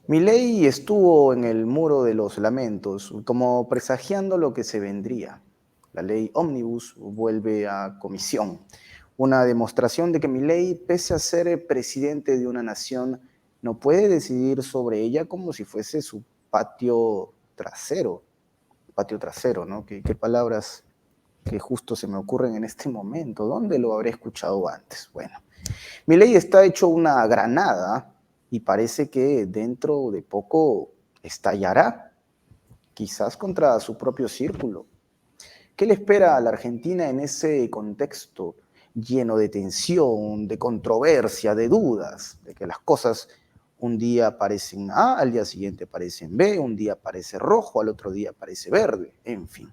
Milei estuvo en el muro de los lamentos, como presagiando lo que se vendría. La ley Omnibus vuelve a comisión, una demostración de que Milei, pese a ser presidente de una nación, no puede decidir sobre ella como si fuese su patio trasero, ¿no? ¿Qué palabras que justo se me ocurren en este momento? ¿Dónde lo habré escuchado antes? Bueno, Milei está hecho una granada y parece que dentro de poco estallará, quizás contra su propio círculo. ¿Qué le espera a la Argentina en ese contexto lleno de tensión, de controversia, de dudas, de que las cosas un día parecen A, al día siguiente parecen B, un día parece rojo, al otro día parece verde, en fin?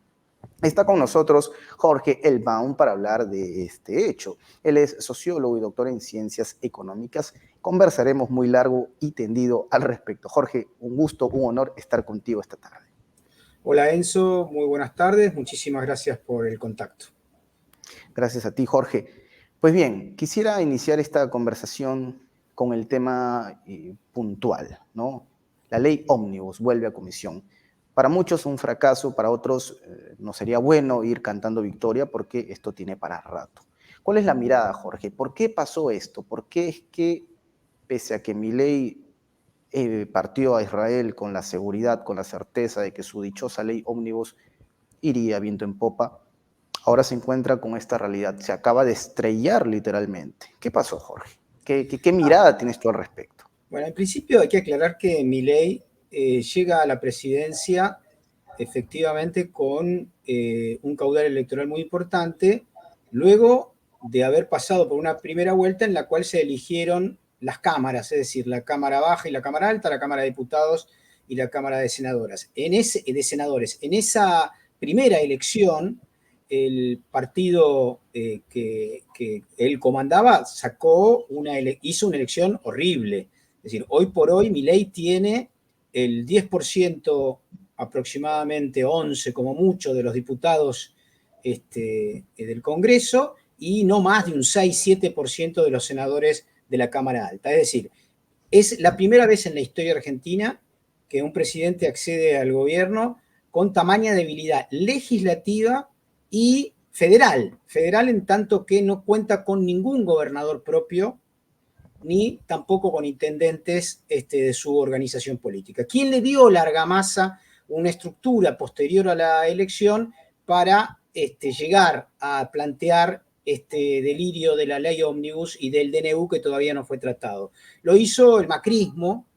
Está con nosotros Jorge Elbaum para hablar de este hecho. Él es sociólogo y doctor en ciencias económicas. Conversaremos muy largo y tendido al respecto. Jorge, un gusto, un honor estar contigo esta tarde. Hola Enzo, muy buenas tardes, muchísimas gracias por el contacto. Gracias a ti, Jorge. Pues bien, quisiera iniciar esta conversación con el tema puntual, ¿no? La ley Omnibus vuelve a comisión. Para muchos un fracaso, para otros no sería bueno ir cantando victoria porque esto tiene para rato. ¿Cuál es la mirada, Jorge? ¿Por qué pasó esto? ¿Por qué es que, pese a que Milei partió a Israel con la seguridad, con la certeza de que su dichosa ley Omnibus iría viento en popa, ahora se encuentra con esta realidad? Se acaba de estrellar literalmente. ¿Qué pasó, Jorge? ¿Qué mirada tienes tú al respecto? Bueno, en principio hay que aclarar que Milei llega a la presidencia efectivamente con un caudal electoral muy importante, luego de haber pasado por una primera vuelta en la cual se eligieron las cámaras, es decir, la Cámara Baja y la Cámara Alta, la Cámara de Diputados y la Cámara de Senadores. De senadores. En esa primera elección, el partido que él comandaba hizo una elección horrible. Es decir, hoy por hoy Milei tiene el 10%, aproximadamente 11 como mucho, de los diputados del Congreso y no más de un 6-7% de los senadores de la Cámara Alta. Es decir, es la primera vez en la historia argentina que un presidente accede al gobierno con tamaña debilidad legislativa y federal en tanto que no cuenta con ningún gobernador propio ni tampoco con intendentes de su organización política. ¿Quién le dio la argamasa, una estructura posterior a la elección para llegar a plantear este delirio de la ley Omnibus y del DNU que todavía no fue tratado? Lo hizo el macrismo,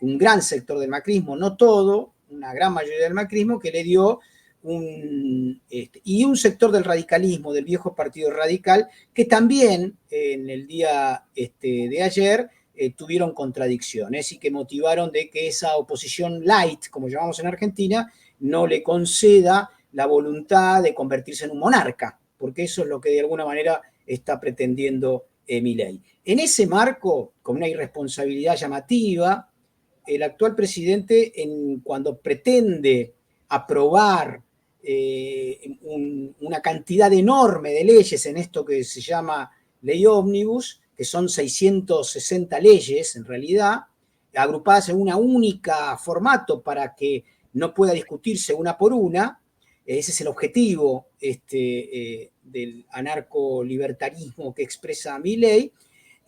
un gran sector del macrismo, no todo, una gran mayoría del macrismo, que le dio y un sector del radicalismo, del viejo partido radical, que también en el día de ayer tuvieron contradicciones y que motivaron de que esa oposición light, como llamamos en Argentina, no le conceda la voluntad de convertirse en un monarca, porque eso es lo que de alguna manera está pretendiendo Milei. En ese marco, con una irresponsabilidad llamativa, el actual presidente, cuando pretende aprobar una cantidad enorme de leyes en esto que se llama ley ómnibus, que son 660 leyes en realidad, agrupadas en una única formato para que no pueda discutirse una por una. Ese es el objetivo del anarcolibertarismo que expresa Milei.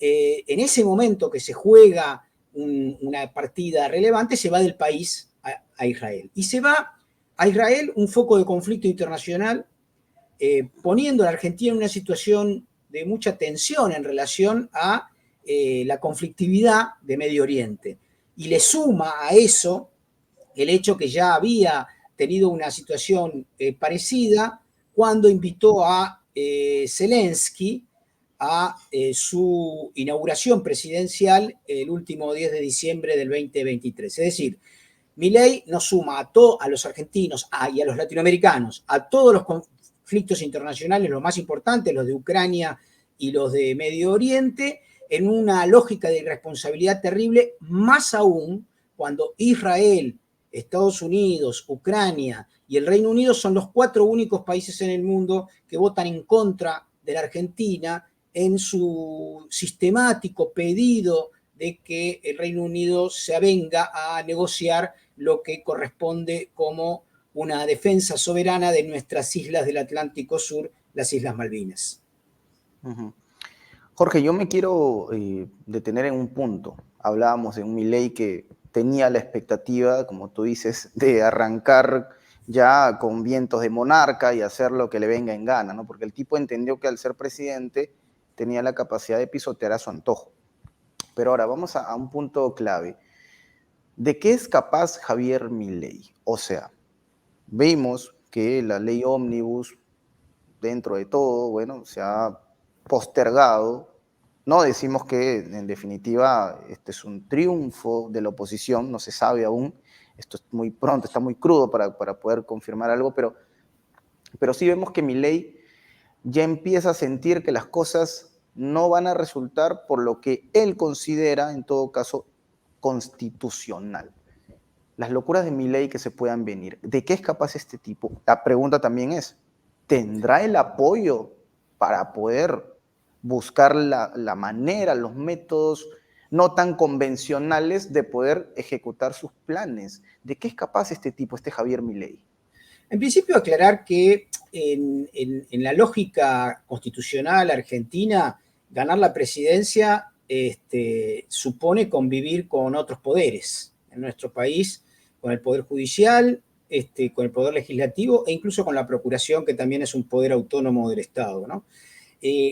En ese momento que se juega una partida relevante, se va del país a Israel. Y se va a Israel un foco de conflicto internacional, poniendo a la Argentina en una situación de mucha tensión en relación a la conflictividad de Medio Oriente. Y le suma a eso el hecho que ya había tenido una situación parecida cuando invitó a Zelensky a su inauguración presidencial el último 10 de diciembre del 2023. Es decir, Milei nos suma a los argentinos y a los latinoamericanos, a todos los conflictos internacionales, los más importantes, los de Ucrania y los de Medio Oriente, en una lógica de irresponsabilidad terrible, más aún cuando Israel, Estados Unidos, Ucrania y el Reino Unido son los 4 únicos países en el mundo que votan en contra de la Argentina en su sistemático pedido de que el Reino Unido se avenga a negociar lo que corresponde como una defensa soberana de nuestras islas del Atlántico Sur, las Islas Malvinas. Ujú. Jorge, yo me quiero detener en un punto. Hablábamos de un Milei que tenía la expectativa, como tú dices, de arrancar ya con vientos de monarca y hacer lo que le venga en gana, ¿no? Porque el tipo entendió que al ser presidente tenía la capacidad de pisotear a su antojo. Pero ahora vamos a un punto clave. ¿De qué es capaz Javier Milei? O sea, vimos que la ley ómnibus, dentro de todo, bueno, se ha postergado. No decimos que en definitiva este es un triunfo de la oposición, no se sabe aún, esto es muy pronto, está muy crudo para poder confirmar algo, pero sí vemos que Milei ya empieza a sentir que las cosas no van a resultar por lo que él considera, en todo caso, constitucional. Las locuras de Milei que se puedan venir. ¿De qué es capaz este tipo? La pregunta también es, ¿tendrá el apoyo para poder buscar la manera, los métodos no tan convencionales de poder ejecutar sus planes? ¿De qué es capaz este tipo, este Javier Milei? En principio, aclarar que en la lógica constitucional argentina, ganar la presidencia supone convivir con otros poderes. En nuestro país, con el Poder Judicial, con el Poder Legislativo e incluso con la Procuración, que también es un poder autónomo del Estado, ¿no?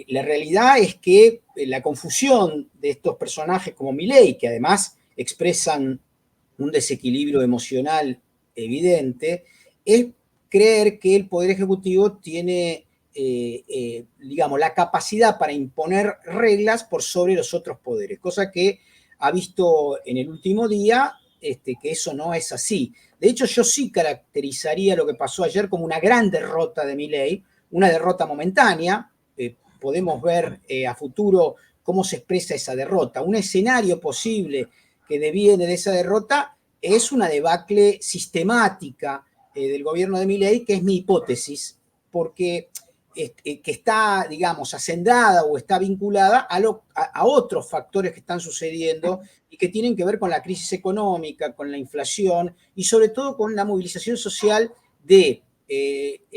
La realidad es que la confusión de estos personajes como Milei, que además expresan un desequilibrio emocional evidente, es creer que el Poder Ejecutivo tiene, digamos, la capacidad para imponer reglas por sobre los otros poderes, cosa que ha visto en el último día que eso no es así. De hecho, yo sí caracterizaría lo que pasó ayer como una gran derrota de Milei, una derrota momentánea. Podemos ver a futuro cómo se expresa esa derrota. Un escenario posible que deviene de esa derrota es una debacle sistemática del gobierno de Milei, que es mi hipótesis, porque que está, digamos, hacendada o está vinculada a otros factores que están sucediendo y que tienen que ver con la crisis económica, con la inflación y sobre todo con la movilización social de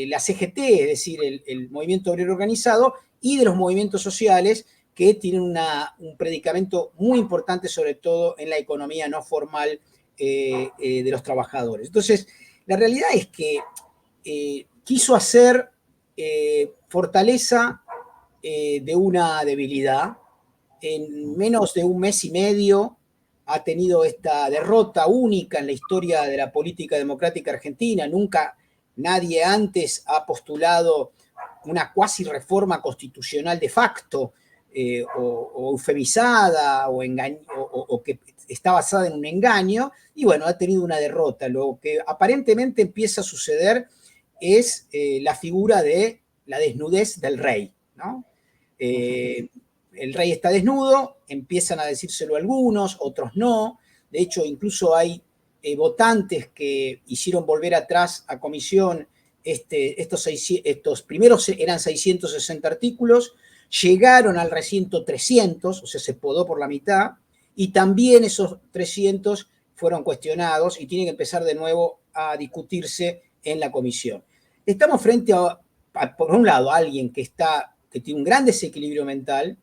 la CGT, es decir, el movimiento obrero organizado, y de los movimientos sociales que tienen un predicamento muy importante, sobre todo en la economía no formal de los trabajadores. Entonces, la realidad es que quiso hacer fortaleza de una debilidad. En menos de un mes y medio ha tenido esta derrota única en la historia de la política democrática argentina. Nunca nadie antes ha postulado una cuasi reforma constitucional de facto, o eufemizada o que está basada en un engaño, y bueno, ha tenido una derrota. Lo que aparentemente empieza a suceder es la figura de la desnudez del rey, ¿no? El rey está desnudo, empiezan a decírselo algunos, otros no. De hecho, incluso hay votantes que hicieron volver atrás a comisión estos primeros eran 660 artículos, llegaron al recinto 300, o sea, se podó por la mitad, y también esos 300 fueron cuestionados y tienen que empezar de nuevo a discutirse en la comisión. Estamos frente por un lado, a alguien que tiene un gran desequilibrio mental,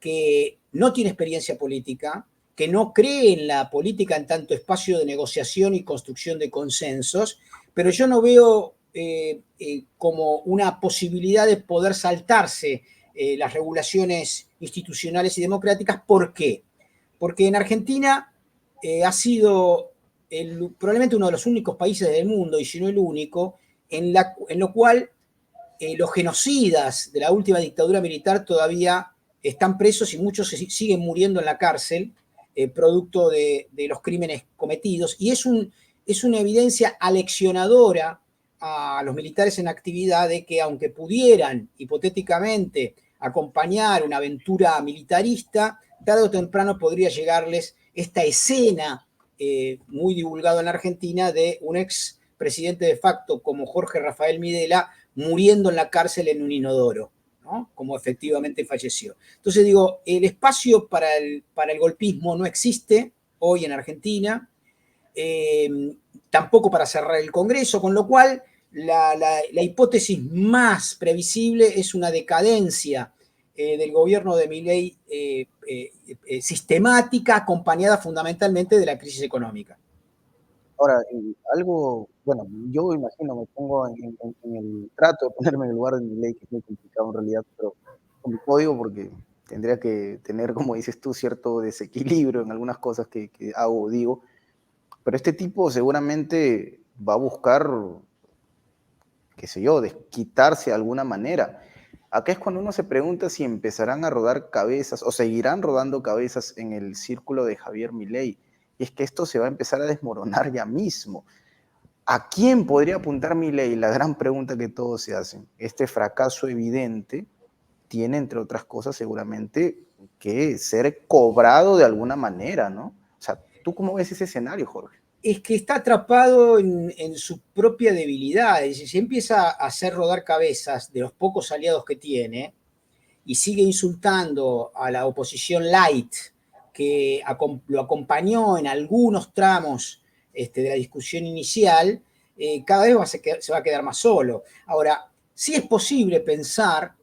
que no tiene experiencia política, que no cree en la política en tanto espacio de negociación y construcción de consensos, pero yo no veo como una posibilidad de poder saltarse las regulaciones institucionales y democráticas. ¿Por qué? Porque en Argentina ha sido probablemente uno de los únicos países del mundo, y si no el único, en lo cual los genocidas de la última dictadura militar todavía están presos y muchos siguen muriendo en la cárcel, producto de los crímenes cometidos. Y es una evidencia aleccionadora a los militares en actividad de que, aunque pudieran hipotéticamente acompañar una aventura militarista, tarde o temprano podría llegarles esta escena muy divulgada en la Argentina de un ex presidente de facto como Jorge Rafael Videla muriendo en la cárcel en un inodoro. ¿no? Como efectivamente falleció. Entonces digo, el espacio para el golpismo no existe hoy en Argentina, tampoco para cerrar el Congreso, con lo cual la hipótesis más previsible es una decadencia del gobierno de Milei sistemática, acompañada fundamentalmente de la crisis económica. Ahora, algo, bueno, yo imagino, me pongo en el trato de ponerme en el lugar de mi ley, que es muy complicado en realidad, pero con mi código, porque tendría que tener, como dices tú, cierto desequilibrio en algunas cosas que hago o digo, pero este tipo seguramente va a buscar, qué sé yo, desquitarse de alguna manera. Acá es cuando uno se pregunta si empezarán a rodar cabezas o seguirán rodando cabezas en el círculo de Javier Milei. Y es que esto se va a empezar a desmoronar ya mismo. ¿A quién podría apuntar Milei? La gran pregunta que todos se hacen. Este fracaso evidente tiene, entre otras cosas, seguramente que ser cobrado de alguna manera, ¿no? O sea, ¿tú cómo ves ese escenario, Jorge? Es que está atrapado en su propia debilidad. Es decir, si empieza a hacer rodar cabezas de los pocos aliados que tiene y sigue insultando a la oposición light que lo acompañó en algunos tramos de la discusión inicial, cada vez se va a quedar más solo. Ahora, sí es posible pensar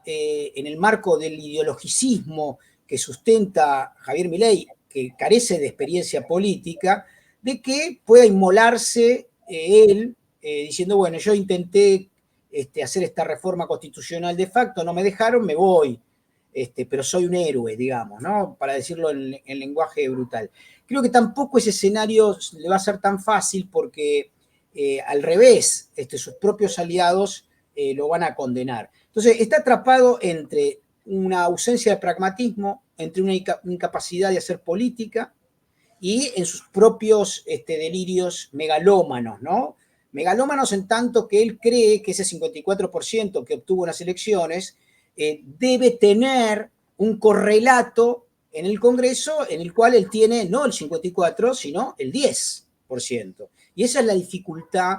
en el marco del ideologicismo que sustenta Javier Milei, que carece de experiencia política, de que pueda inmolarse él diciendo, bueno, yo intenté hacer esta reforma constitucional de facto, no me dejaron, me voy, pero soy un héroe, digamos, ¿no? Para decirlo en lenguaje brutal. Creo que tampoco ese escenario le va a ser tan fácil porque al revés, sus propios aliados lo van a condenar. Entonces, está atrapado entre una ausencia de pragmatismo, entre una incapacidad de hacer política y en sus propios delirios megalómanos, ¿no? Megalómanos en tanto que él cree que ese 54% que obtuvo en las elecciones debe tener un correlato en el Congreso en el cual él tiene no el 54, sino el 10%. Y esa es la dificultad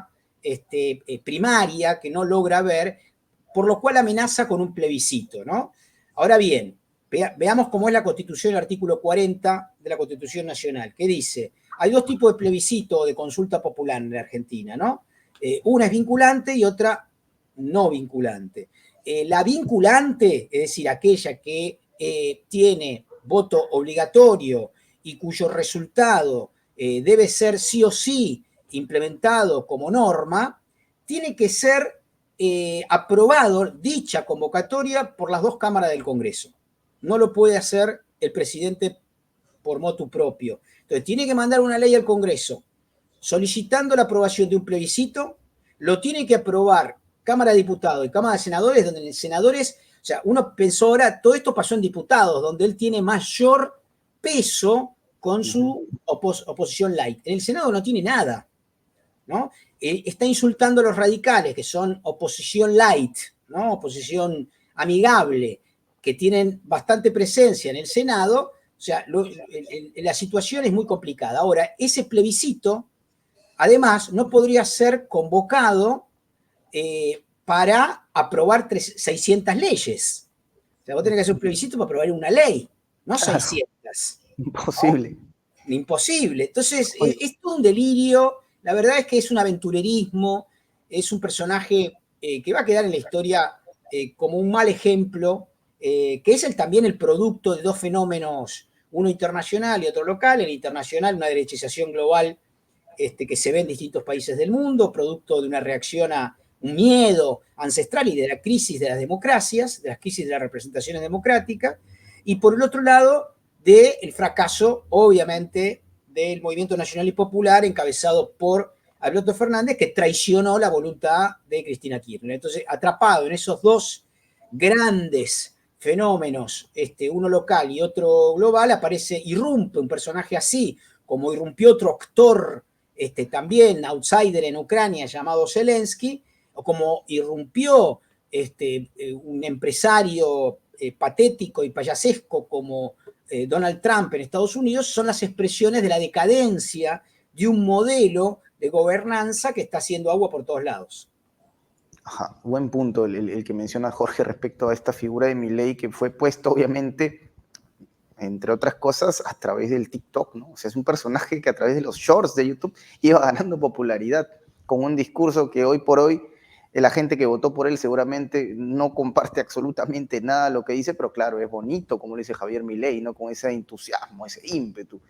primaria que no logra ver, por lo cual amenaza con un plebiscito, ¿no? Ahora bien, veamos cómo es la Constitución, el artículo 40 de la Constitución Nacional, que dice, hay dos tipos de plebiscito o de consulta popular en la Argentina, ¿no? Una es vinculante y otra no vinculante. La vinculante, es decir, aquella que tiene voto obligatorio y cuyo resultado debe ser sí o sí implementado como norma, tiene que ser aprobado dicha convocatoria por las dos cámaras del Congreso. No lo puede hacer el presidente por motu propio. Entonces, tiene que mandar una ley al Congreso solicitando la aprobación de un plebiscito, lo tiene que aprobar Cámara de Diputados y Cámara de Senadores, donde en senadores, o sea, uno pensó ahora, todo esto pasó en diputados, donde él tiene mayor peso con su oposición light. En el Senado no tiene nada, ¿no? Está insultando a los radicales, que son oposición light, ¿no? Oposición amigable, que tienen bastante presencia en el Senado. O sea, la situación es muy complicada. Ahora, ese plebiscito, además, no podría ser convocado para aprobar 600 leyes. O sea, vos tenés que hacer un plebiscito para aprobar una ley, no Claro, 600. imposible. ¿No? Imposible. Entonces, Oye, es todo un delirio. La verdad es que es un aventurerismo, es un personaje que va a quedar en la historia como un mal ejemplo, que es también el producto de dos fenómenos, uno internacional y otro local. El internacional, una derechización global que se ve en distintos países del mundo, producto de una reacción a un miedo ancestral y de la crisis de las democracias, de las crisis de las representaciones democráticas, y por el otro lado, del fracaso, obviamente, del movimiento nacional y popular encabezado por Alberto Fernández, que traicionó la voluntad de Cristina Kirchner. Entonces, atrapado en esos dos grandes fenómenos, uno local y otro global, irrumpe un personaje así, como irrumpió otro actor también outsider en Ucrania llamado Zelensky, o como irrumpió un empresario patético y payasesco como Donald Trump en Estados Unidos, son las expresiones de la decadencia de un modelo de gobernanza que está haciendo agua por todos lados. Ajá, buen punto el que menciona Jorge respecto a esta figura de Milei que fue puesto obviamente, entre otras cosas, a través del TikTok, ¿no? O sea, es un personaje que a través de los shorts de YouTube iba ganando popularidad con un discurso que hoy por hoy la gente que votó por él seguramente no comparte absolutamente nada de lo que dice, pero claro, es bonito, como lo dice Javier Milei, ¿no? Con ese entusiasmo, ese ímpetu,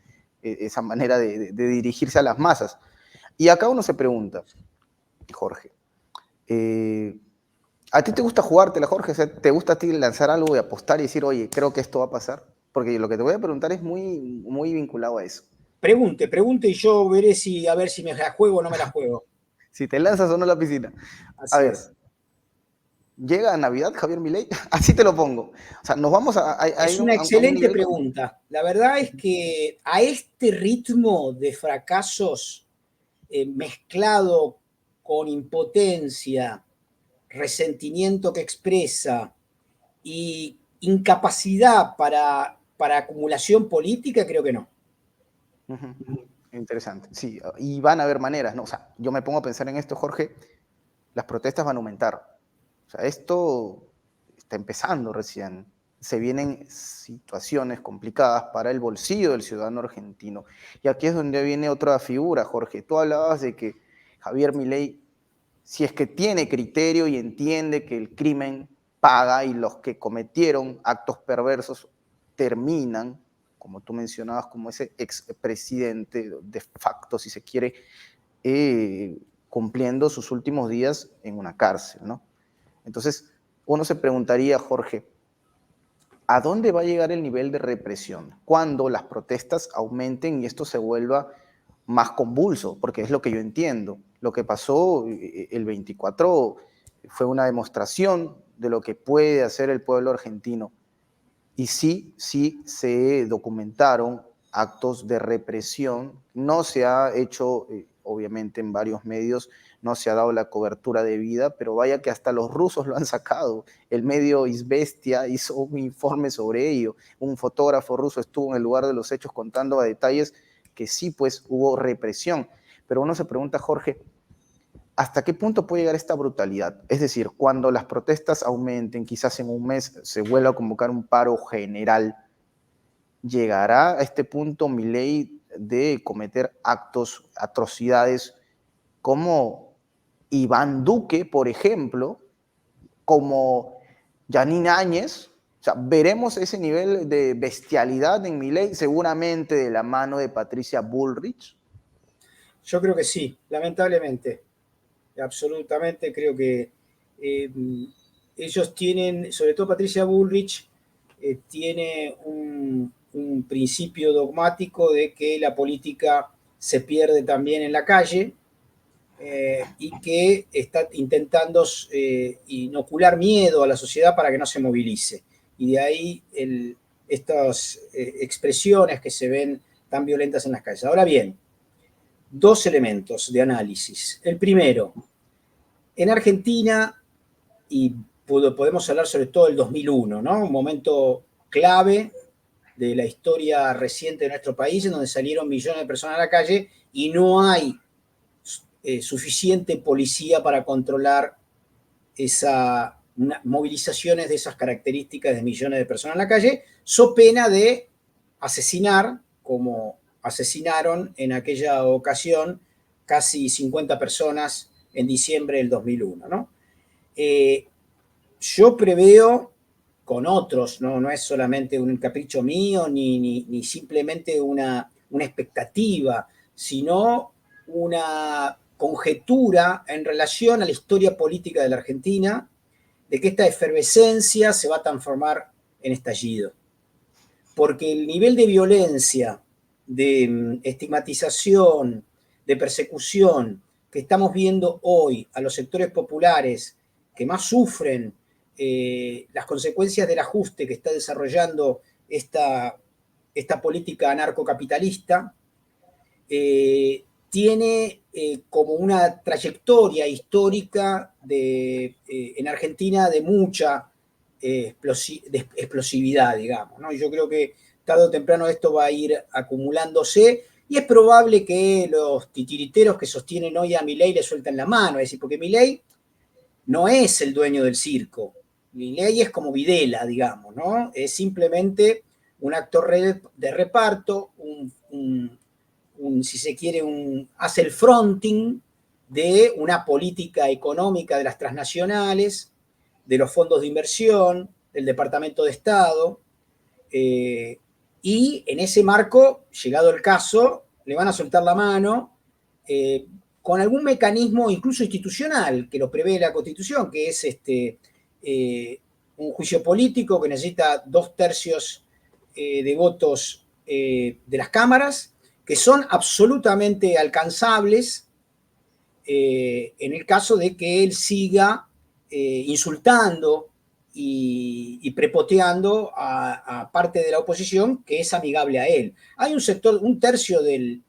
esa manera de dirigirse a las masas. Y acá uno se pregunta, Jorge, eh, ¿a ti te gusta jugártela, Jorge? O sea, ¿te gusta a ti lanzar algo y apostar y decir, oye, creo que esto va a pasar? Porque lo que te voy a preguntar es muy vinculado a eso. Pregunte y yo veré si, a ver si me la juego o no me la juego. Si te lanzas o no a la piscina. A Así ver, es. ¿llega a Navidad Javier Milei? Así te lo pongo. O sea, nos vamos a Es ir una a un excelente nivel... pregunta. La verdad es que a este ritmo de fracasos mezclado con impotencia, resentimiento que expresa y incapacidad para acumulación política, creo que no. Uh -huh. Interesante. Sí, y van a haber maneras, ¿no? O sea, yo me pongo a pensar en esto, Jorge, las protestas van a aumentar. O sea, esto está empezando recién. Se vienen situaciones complicadas para el bolsillo del ciudadano argentino. Y aquí es donde viene otra figura, Jorge. Tú hablabas de que Javier Milei, si es que tiene criterio y entiende que el crimen paga y los que cometieron actos perversos terminan, como tú mencionabas, como ese expresidente de facto, si se quiere, cumpliendo sus últimos días en una cárcel, ¿no? Entonces, uno se preguntaría, Jorge, ¿a dónde va a llegar el nivel de represión cuando las protestas aumenten y esto se vuelva más convulso? Porque es lo que yo entiendo. Lo que pasó el 24 fue una demostración de lo que puede hacer el pueblo argentino. Y sí se documentaron actos de represión. No se ha hecho, obviamente en varios medios, no se ha dado la cobertura debida, pero vaya que hasta los rusos lo han sacado. El medio Izvestia hizo un informe sobre ello. Un fotógrafo ruso estuvo en el lugar de los hechos contando a detalles que sí, pues hubo represión. Pero uno se pregunta, Jorge, ¿hasta qué punto puede llegar esta brutalidad? Es decir, cuando las protestas aumenten, quizás en un mes se vuelva a convocar un paro general, ¿llegará a este punto Milei de cometer actos, atrocidades como Iván Duque, por ejemplo, como Janine Áñez? O sea, veremos ese nivel de bestialidad en Milei, seguramente de la mano de Patricia Bullrich. Yo creo que sí, lamentablemente. Absolutamente, creo que eh, ellos tienen, sobre todo Patricia Bullrich, tiene un principio dogmático de que la política se pierde también en la calle y que está intentando inocular miedo a la sociedad para que no se movilice. Y de ahí estas expresiones que se ven tan violentas en las calles. Ahora bien, dos elementos de análisis. El primero, en Argentina, y podemos hablar sobre todo del 2001, ¿no? Un momento clave de la historia reciente de nuestro país, en donde salieron millones de personas a la calle y no hay suficiente policía para controlar movilizaciones de esas características de millones de personas en la calle, so pena de asesinar, como asesinaron en aquella ocasión casi 50 personas en diciembre del 2001, ¿no? Yo preveo con otros, no es solamente un capricho mío ni simplemente una expectativa, sino una conjetura en relación a la historia política de la Argentina, de que esta efervescencia se va a transformar en estallido. Porque el nivel de violencia, de estigmatización, de persecución que estamos viendo hoy a los sectores populares que más sufren las consecuencias del ajuste que está desarrollando esta política anarcocapitalista, tiene como una trayectoria histórica en Argentina de mucha explosividad, digamos, ¿no? Yo creo que tarde o temprano esto va a ir acumulándose y es probable que los titiriteros que sostienen hoy a Milei le suelten la mano, es decir, porque Milei no es el dueño del circo. Milei es como Videla, digamos, ¿no? Es simplemente un actor de reparto, si se quiere, hace el fronting de una política económica de las transnacionales, de los fondos de inversión, del Departamento de Estado, y en ese marco, llegado el caso, le van a soltar la mano con algún mecanismo incluso institucional que lo prevé la Constitución, que es un juicio político que necesita 2/3 de votos de las cámaras, que son absolutamente alcanzables en el caso de que él siga insultando y prepoteando a parte de la oposición que es amigable a él. Hay un sector, un tercio del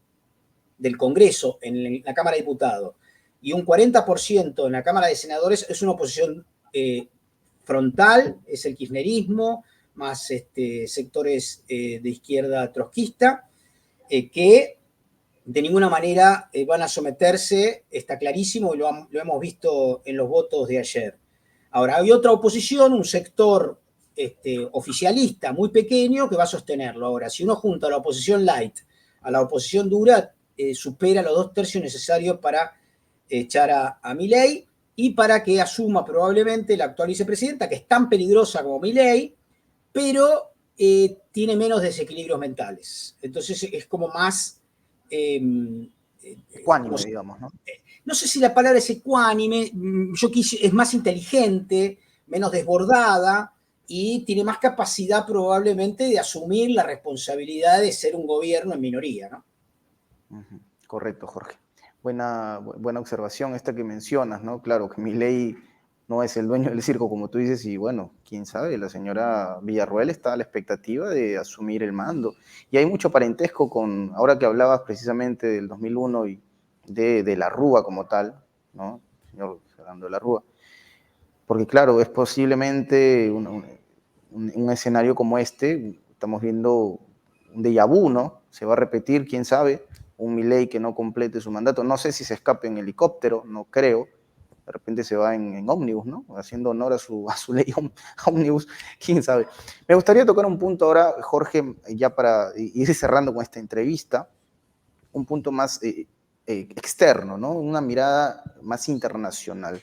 Congreso en la Cámara de Diputados y un 40% en la Cámara de Senadores es una oposición frontal, es el kirchnerismo, más sectores de izquierda trotskista, que de ninguna manera van a someterse, está clarísimo, y lo hemos visto en los votos de ayer. Ahora, hay otra oposición, un sector oficialista muy pequeño que va a sostenerlo. Ahora, si uno junta a la oposición light a la oposición dura, supera los 2/3 necesarios para echar a Milei y para que asuma probablemente la actual vicepresidenta, que es tan peligrosa como Milei, pero tiene menos desequilibrios mentales. Entonces es como más... Ecuánime, digamos, ¿no? No sé si la palabra es ecuánime, es más inteligente, menos desbordada y tiene más capacidad probablemente de asumir la responsabilidad de ser un gobierno en minoría, ¿no? Correcto, Jorge. Buena observación esta que mencionas, ¿no? Claro que Milei no es el dueño del circo, como tú dices, y bueno, quién sabe, la señora Villarroel está a la expectativa de asumir el mando. Y hay mucho parentesco con, ahora que hablabas precisamente del 2001 y de la Rúa como tal, ¿no? Señor Fernando de la Rúa. Porque claro, es posiblemente un escenario como este, estamos viendo un déjà vu, ¿no? Se va a repetir, quién sabe, un Milei que no complete su mandato. No sé si se escape en helicóptero, no creo. De repente se va en ómnibus, ¿no? Haciendo honor a su ley ómnibus, quién sabe. Me gustaría tocar un punto ahora, Jorge, ya para ir cerrando con esta entrevista, un punto más externo, ¿no? Una mirada más internacional.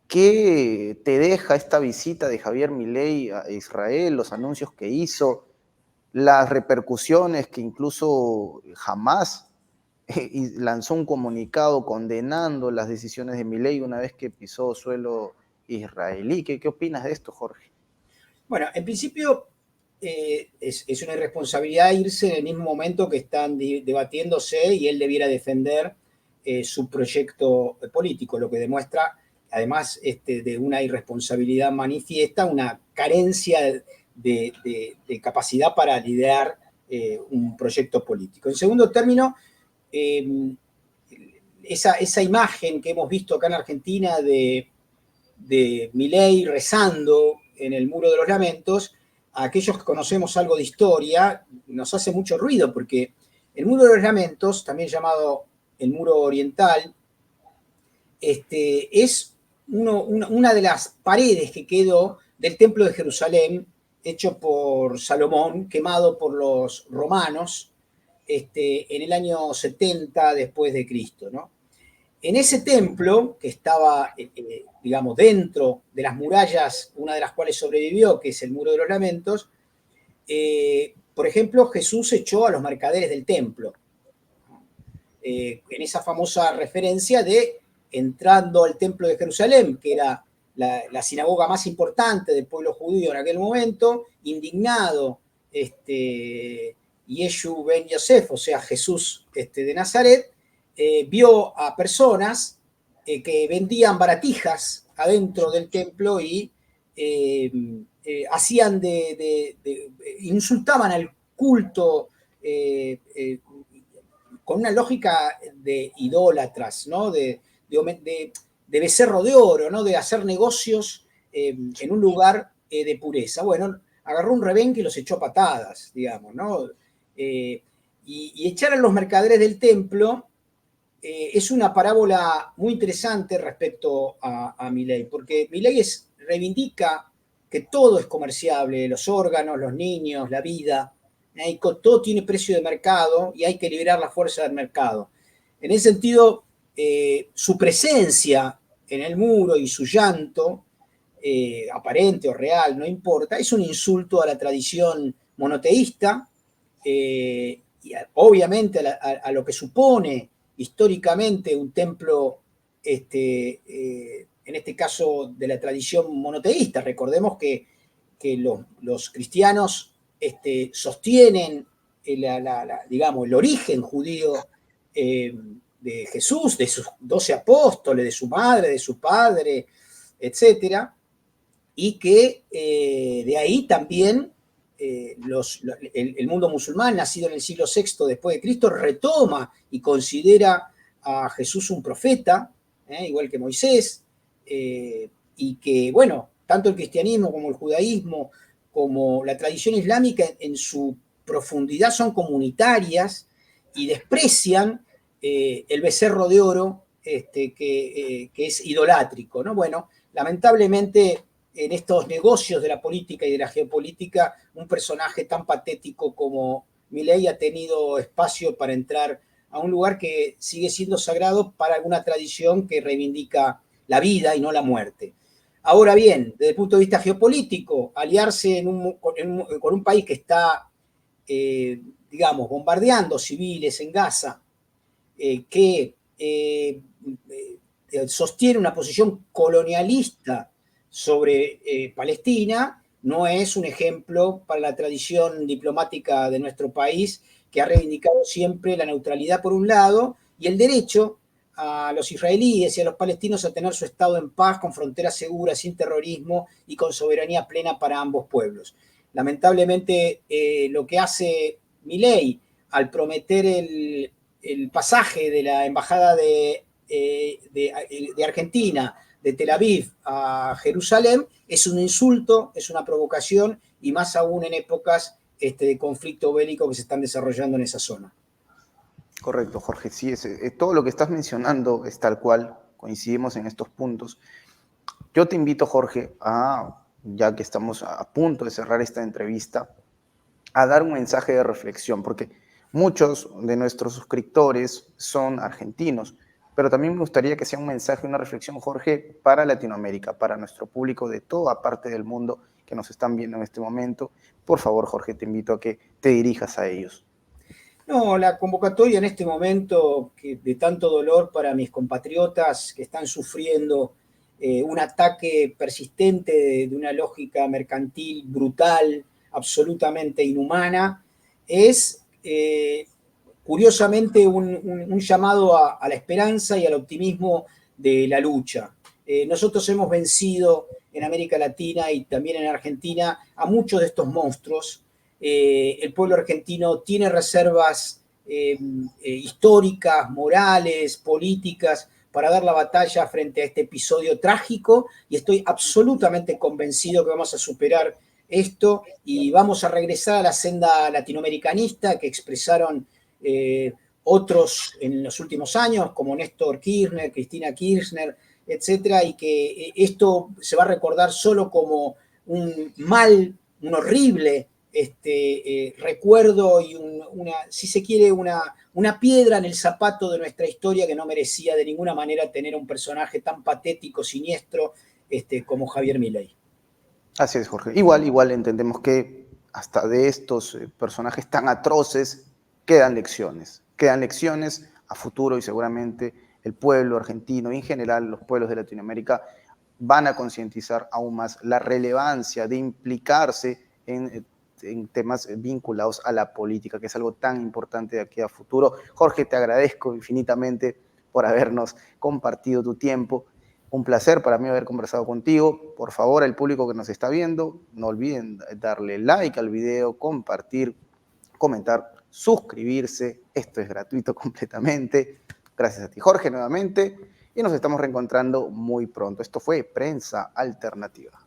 ¿Qué te deja esta visita de Javier Milei a Israel, los anuncios que hizo, las repercusiones que incluso jamás lanzó un comunicado condenando las decisiones de Milei una vez que pisó suelo israelí? ¿Qué opinas de esto, Jorge? Bueno, en principio es una irresponsabilidad irse en el mismo momento que están debatiéndose y él debiera defender su proyecto político, lo que demuestra, además de una irresponsabilidad manifiesta, una carencia de capacidad para liderar un proyecto político. En segundo término, esa imagen que hemos visto acá en Argentina de Milei rezando en el Muro de los Lamentos, a aquellos que conocemos algo de historia, nos hace mucho ruido, porque el Muro de los Lamentos, también llamado el Muro Oriental, es una de las paredes que quedó del Templo de Jerusalén, hecho por Salomón, quemado por los romanos en el año 70 después de Cristo, ¿no? En ese templo, que estaba, digamos, dentro de las murallas, una de las cuales sobrevivió, que es el Muro de los Lamentos, por ejemplo, Jesús echó a los mercaderes del templo. En esa famosa referencia de entrando al templo de Jerusalén, que era la sinagoga más importante del pueblo judío en aquel momento, indignado, Yeshu ben Yosef, o sea, Jesús de Nazaret, vio a personas que vendían baratijas adentro del templo y hacían insultaban al culto con una lógica de idólatras, ¿no? De becerro de oro, ¿no? De hacer negocios en un lugar de pureza. Bueno, agarró un rebenque y los echó a patadas, digamos, ¿no? Y echar a los mercaderes del templo es una parábola muy interesante respecto a Milei, porque Milei reivindica que todo es comerciable, los órganos, los niños, la vida, todo tiene precio de mercado y hay que liberar la fuerza del mercado. En ese sentido, su presencia en el muro y su llanto, aparente o real, no importa, es un insulto a la tradición monoteísta, y obviamente a lo que supone históricamente un templo, en este caso de la tradición monoteísta. Recordemos que los cristianos sostienen digamos, el origen judío de Jesús, de sus 12 apóstoles, de su madre, de su padre, etcétera, y que de ahí también el mundo musulmán, nacido en el siglo VI después de Cristo, retoma y considera a Jesús un profeta, igual que Moisés, y que, bueno, tanto el cristianismo como el judaísmo, como la tradición islámica en su profundidad son comunitarias y desprecian el becerro de oro que es idolátrico, ¿no? Bueno, lamentablemente en estos negocios de la política y de la geopolítica, un personaje tan patético como Milei ha tenido espacio para entrar a un lugar que sigue siendo sagrado para alguna tradición que reivindica la vida y no la muerte. Ahora bien, desde el punto de vista geopolítico, aliarse con un país que está, digamos, bombardeando civiles en Gaza, que sostiene una posición colonialista sobre Palestina, no es un ejemplo para la tradición diplomática de nuestro país, que ha reivindicado siempre la neutralidad por un lado y el derecho a los israelíes y a los palestinos a tener su Estado en paz, con fronteras seguras, sin terrorismo y con soberanía plena para ambos pueblos. Lamentablemente, lo que hace Milei al prometer el pasaje de la embajada de Argentina, de Tel Aviv a Jerusalén, es un insulto, es una provocación, y más aún en épocas de conflicto bélico que se están desarrollando en esa zona. Correcto, Jorge. Sí, todo lo que estás mencionando es tal cual, coincidimos en estos puntos. Yo te invito, Jorge, ya que estamos a punto de cerrar esta entrevista, a dar un mensaje de reflexión, porque muchos de nuestros suscriptores son argentinos, pero también me gustaría que sea un mensaje, una reflexión, Jorge, para Latinoamérica, para nuestro público de toda parte del mundo que nos están viendo en este momento. Por favor, Jorge, te invito a que te dirijas a ellos. No, la convocatoria en este momento de tanto dolor para mis compatriotas que están sufriendo un ataque persistente de una lógica mercantil brutal, absolutamente inhumana, es curiosamente un llamado a la esperanza y al optimismo de la lucha. Nosotros hemos vencido en América Latina y también en Argentina a muchos de estos monstruos. El pueblo argentino tiene reservas históricas, morales, políticas, para dar la batalla frente a este episodio trágico, y estoy absolutamente convencido que vamos a superar esto y vamos a regresar a la senda latinoamericanista que expresaron otros en los últimos años, como Néstor Kirchner, Cristina Kirchner, etcétera, y que esto se va a recordar solo como un horrible recuerdo y si se quiere, una piedra en el zapato de nuestra historia, que no merecía de ninguna manera tener un personaje tan patético, siniestro, como Javier Milei. Así es, Jorge. Igual entendemos que hasta de estos personajes tan atroces quedan lecciones a futuro, y seguramente el pueblo argentino y en general los pueblos de Latinoamérica van a concientizar aún más la relevancia de implicarse en temas vinculados a la política, que es algo tan importante de aquí a futuro. Jorge, te agradezco infinitamente por habernos compartido tu tiempo. Un placer para mí haber conversado contigo. Por favor, al público que nos está viendo, no olviden darle like al video, compartir, comentar, suscribirse. Esto es gratuito completamente. Gracias a ti, Jorge, nuevamente. Y nos estamos reencontrando muy pronto. Esto fue Prensa Alternativa.